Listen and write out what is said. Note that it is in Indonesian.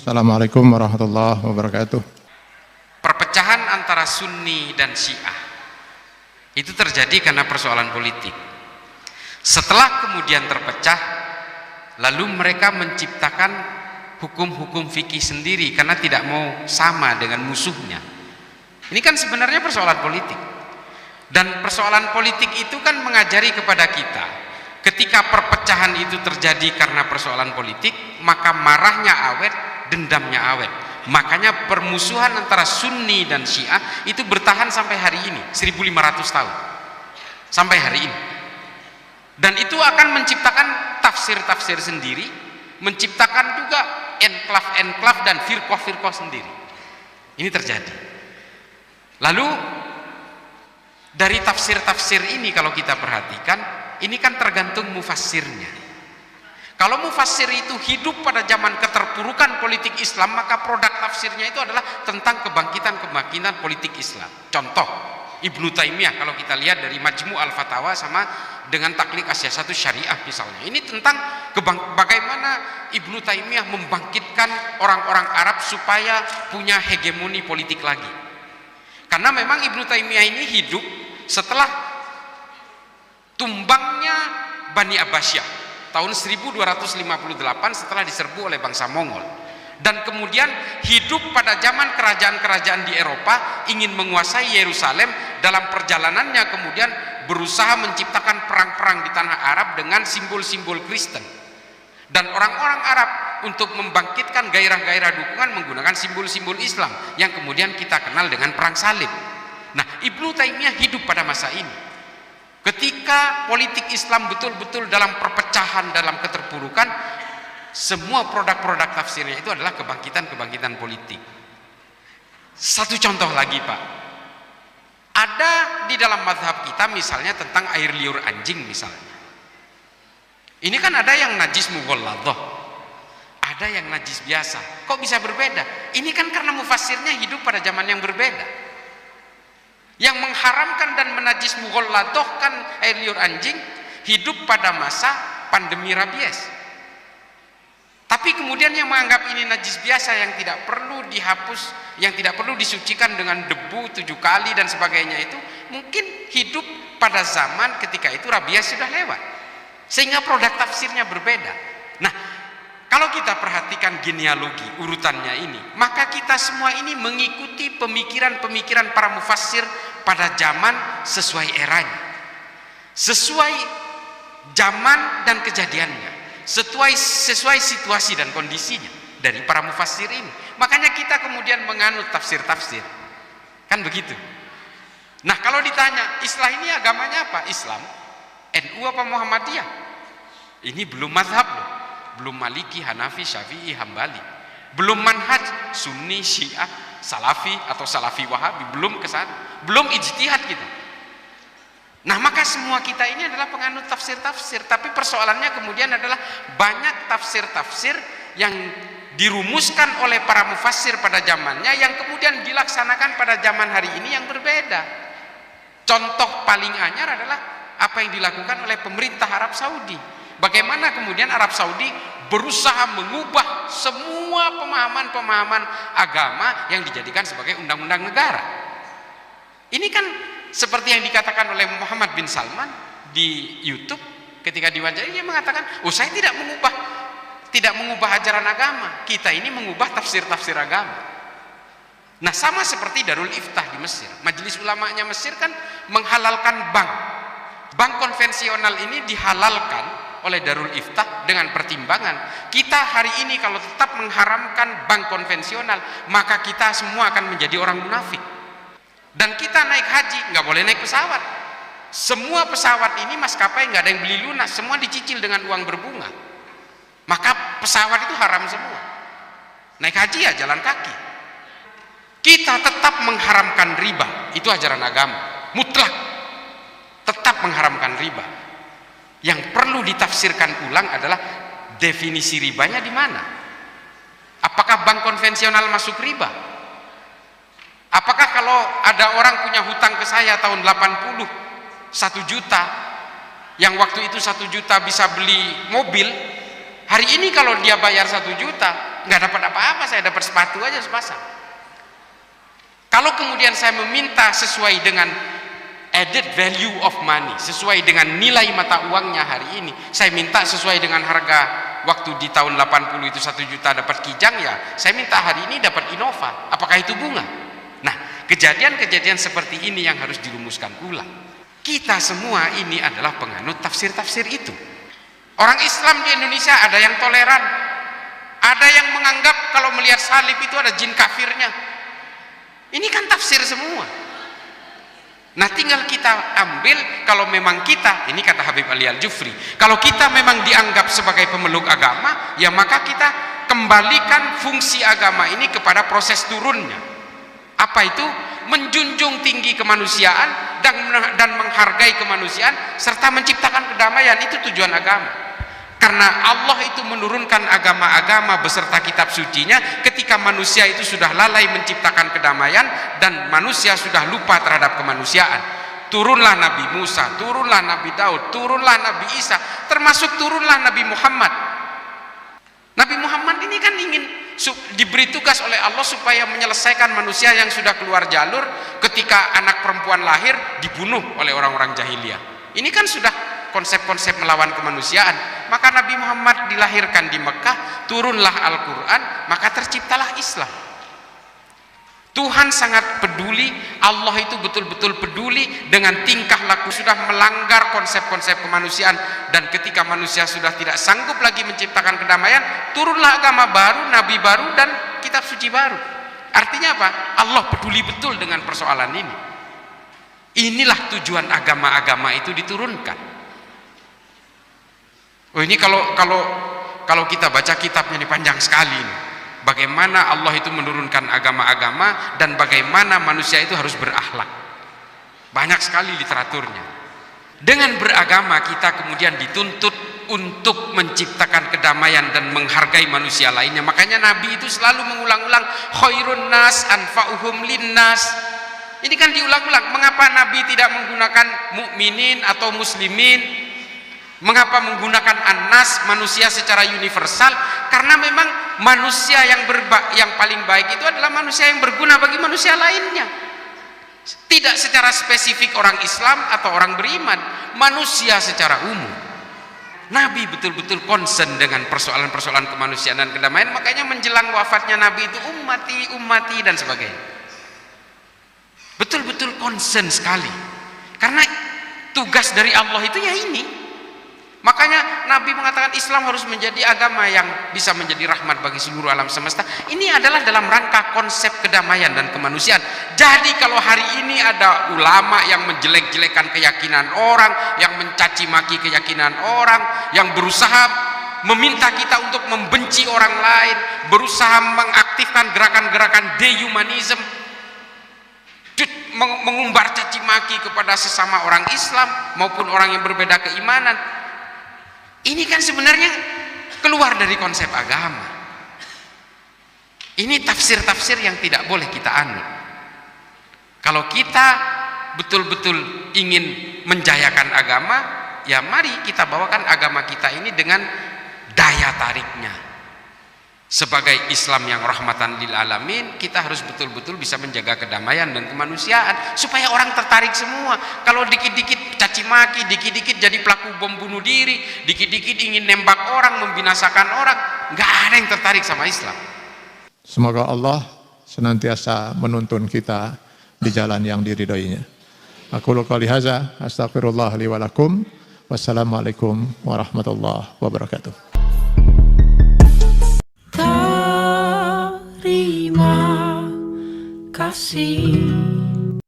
Assalamualaikum warahmatullahi wabarakatuh. Perpecahan antara Sunni dan Syiah itu terjadi karena persoalan politik. Setelah kemudian terpecah, lalu mereka menciptakan hukum-hukum fikih sendiri karena tidak mau sama dengan musuhnya. Ini kan sebenarnya persoalan politik. Dan persoalan politik itu kan mengajari kepada kita, ketika perpecahan itu terjadi karena persoalan politik, maka marahnya awet, dendamnya awet. Makanya permusuhan antara Sunni dan Syiah itu bertahan sampai hari ini, 1500 tahun sampai hari ini. Dan itu akan menciptakan tafsir-tafsir sendiri, menciptakan juga enklav-enklav dan firqah-firqah sendiri. Ini terjadi. Lalu dari tafsir-tafsir ini kalau kita perhatikan, ini kan tergantung mufassirnya. Kalau mufassir itu hidup pada zaman keterpurukan politik Islam, maka produk tafsirnya itu adalah tentang kebangkitan-kebangkitan politik Islam. Contoh, Ibnu Taimiyah kalau kita lihat dari Majmu' al-Fatawa sama dengan Taklid As-Siyasatu Syariah misalnya. Ini tentang bagaimana Ibnu Taimiyah membangkitkan orang-orang Arab supaya punya hegemoni politik lagi. Karena memang Ibnu Taimiyah ini hidup setelah tumbangnya Bani Abbasiyah tahun 1258 setelah diserbu oleh bangsa Mongol, dan kemudian hidup pada zaman kerajaan-kerajaan di Eropa ingin menguasai Yerusalem. Dalam perjalanannya kemudian berusaha menciptakan perang-perang di tanah Arab dengan simbol-simbol Kristen, dan orang-orang Arab untuk membangkitkan gairah-gairah dukungan menggunakan simbol-simbol Islam yang kemudian kita kenal dengan perang salib. Nah, Ibnu Taimiyah hidup pada masa ini ketika politik Islam betul-betul dalam perpecahan, dalam keterpurukan. Semua produk-produk tafsirnya itu adalah kebangkitan-kebangkitan politik. Satu contoh lagi, Pak, ada di dalam mazhab kita misalnya tentang air liur anjing misalnya. Ini kan ada yang najis mughalladhah, ada yang najis biasa. Kok bisa berbeda? Ini kan karena mufassirnya hidup pada zaman yang berbeda. Yang mengharamkan dan menajis mughalladhah kan air liur anjing hidup pada masa pandemi rabies. Tapi kemudian yang menganggap ini najis biasa yang tidak perlu dihapus, yang tidak perlu disucikan dengan debu 7 kali dan sebagainya, itu mungkin hidup pada zaman ketika itu rabies sudah lewat, sehingga produk tafsirnya berbeda. Nah, kalau kita perhatikan genealogi urutannya ini, maka kita semua ini mengikuti pemikiran-pemikiran para mufassir pada zaman sesuai eranya, sesuai zaman dan kejadiannya, sesuai situasi dan kondisinya dari para mufassir ini. Makanya kita kemudian menganut tafsir-tafsir, kan begitu. Nah, kalau ditanya Islam ini agamanya apa? Islam NU apa Muhammadiyah? Ini belum mazhab loh. Belum Maliki, Hanafi, Syafi'i, Hambali. Belum manhaj Sunni, Syiah, Salafi atau Salafi Wahabi. Belum ke sana. Belum ijtihad kita. Nah, maka semua kita ini adalah penganut tafsir-tafsir. Tapi persoalannya kemudian adalah banyak tafsir-tafsir yang dirumuskan oleh para mufassir pada zamannya yang kemudian dilaksanakan pada zaman hari ini yang berbeda. Contoh paling anyar adalah apa yang dilakukan oleh pemerintah Arab Saudi. Bagaimana kemudian Arab Saudi berusaha mengubah semua pemahaman-pemahaman agama yang dijadikan sebagai undang-undang negara. Ini kan seperti yang dikatakan oleh Muhammad bin Salman di YouTube ketika diwawancara, dia mengatakan, "Oh, saya tidak mengubah ajaran agama. Kita ini mengubah tafsir-tafsir agama." Nah, sama seperti Darul Iftah di Mesir. Majelis ulamanya Mesir kan menghalalkan bank. Bank konvensional ini dihalalkan oleh Darul Iftah dengan pertimbangan, kita hari ini kalau tetap mengharamkan bank konvensional, maka kita semua akan menjadi orang munafik. Dan kita naik haji nggak boleh naik pesawat. Semua pesawat ini maskapai nggak ada yang beli lunas, semua dicicil dengan uang berbunga. Maka pesawat itu haram semua. Naik haji ya jalan kaki. Kita tetap mengharamkan riba, itu ajaran agama mutlak, tetap mengharamkan riba. Yang perlu ditafsirkan ulang adalah definisi ribanya di mana. Apakah bank konvensional masuk riba? Apakah kalau ada orang punya hutang ke saya tahun 80 1 juta, yang waktu itu 1 juta bisa beli mobil, hari ini kalau dia bayar 1 juta nggak dapat apa-apa, saya dapat sepatu aja sepasang. Kalau kemudian saya meminta sesuai dengan added value of money, sesuai dengan nilai mata uangnya hari ini, saya minta sesuai dengan harga waktu di tahun 80 itu 1 juta dapat Kijang, ya saya minta hari ini dapat Innova. Apakah itu bunga? Nah, kejadian-kejadian seperti ini yang harus dirumuskan ulang. Kita semua ini adalah penganut tafsir-tafsir itu. Orang Islam di Indonesia ada yang toleran, ada yang menganggap kalau melihat salib itu ada jin kafirnya. Ini kan tafsir semua. Nah, tinggal kita ambil, kalau memang kita, ini kata Habib Ali Al-Jufri, kalau kita memang dianggap sebagai pemeluk agama, ya maka kita kembalikan fungsi agama ini kepada proses turunnya. Apa itu? Menjunjung tinggi kemanusiaan dan menghargai kemanusiaan serta menciptakan kedamaian. Itu tujuan agama. Karena Allah itu menurunkan agama-agama beserta kitab sucinya ketika manusia itu sudah lalai menciptakan kedamaian dan manusia sudah lupa terhadap kemanusiaan. Turunlah Nabi Musa, turunlah Nabi Daud, turunlah Nabi Isa, termasuk turunlah Nabi Muhammad. Nabi Muhammad ini kan ingin diberi tugas oleh Allah supaya menyelesaikan manusia yang sudah keluar jalur ketika anak perempuan lahir dibunuh oleh orang-orang jahiliyah. Ini kan sudah konsep-konsep melawan kemanusiaan. Maka Nabi Muhammad dilahirkan di Mekah, turunlah Al-Quran, maka terciptalah Islam. Tuhan sangat peduli, Allah itu betul-betul peduli dengan tingkah laku sudah melanggar konsep-konsep kemanusiaan, dan ketika manusia sudah tidak sanggup lagi menciptakan kedamaian, turunlah agama baru, nabi baru, dan kitab suci baru. Artinya apa? Allah peduli betul dengan persoalan ini. Inilah tujuan agama-agama itu diturunkan. Oh, ini kalau kita baca kitabnya ini panjang sekali ini. Bagaimana Allah itu menurunkan agama-agama dan bagaimana manusia itu harus berakhlak. Banyak sekali literaturnya. Dengan beragama kita kemudian dituntut untuk menciptakan kedamaian dan menghargai manusia lainnya. Makanya Nabi itu selalu mengulang-ulang khairun nas anfa'uhum linnas. Ini kan diulang-ulang. Mengapa Nabi tidak menggunakan mukminin atau muslimin? Mengapa menggunakan annas, manusia secara universal? Karena memang manusia yang paling baik itu adalah manusia yang berguna bagi manusia lainnya. Tidak secara spesifik orang Islam atau orang beriman, manusia secara umum. Nabi betul-betul concern dengan persoalan-persoalan kemanusiaan dan kedamaian. Makanya menjelang wafatnya Nabi itu ummati dan sebagainya. Betul-betul concern sekali. Karena tugas dari Allah itu ya ini. Makanya Nabi mengatakan Islam harus menjadi agama yang bisa menjadi rahmat bagi seluruh alam semesta. Ini adalah dalam rangka konsep kedamaian dan kemanusiaan. Jadi kalau hari ini ada ulama yang menjelek-jelekan keyakinan orang, yang mencaci maki keyakinan orang, yang berusaha meminta kita untuk membenci orang lain, berusaha mengaktifkan gerakan-gerakan dehumanism, mengumbar caci maki kepada sesama orang Islam maupun orang yang berbeda keimanan, ini kan sebenarnya keluar dari konsep agama. Ini tafsir-tafsir yang tidak boleh kita anut. Kalau kita betul-betul ingin menjayakan agama, ya mari kita bawakan agama kita ini dengan daya tariknya. Sebagai Islam yang rahmatan lil alamin, kita harus betul-betul bisa menjaga kedamaian dan kemanusiaan supaya orang tertarik semua. Kalau dikit-dikit caci maki, dikit-dikit jadi pelaku bom bunuh diri, dikit-dikit ingin nembak orang, membinasakan orang, nggak ada yang tertarik sama Islam. Semoga Allah senantiasa menuntun kita di jalan yang diridhoinya. Aku qouli hadza, astaghfirullah li wa lakum. Wassalamualaikum warahmatullahi wabarakatuh. Terima kasih.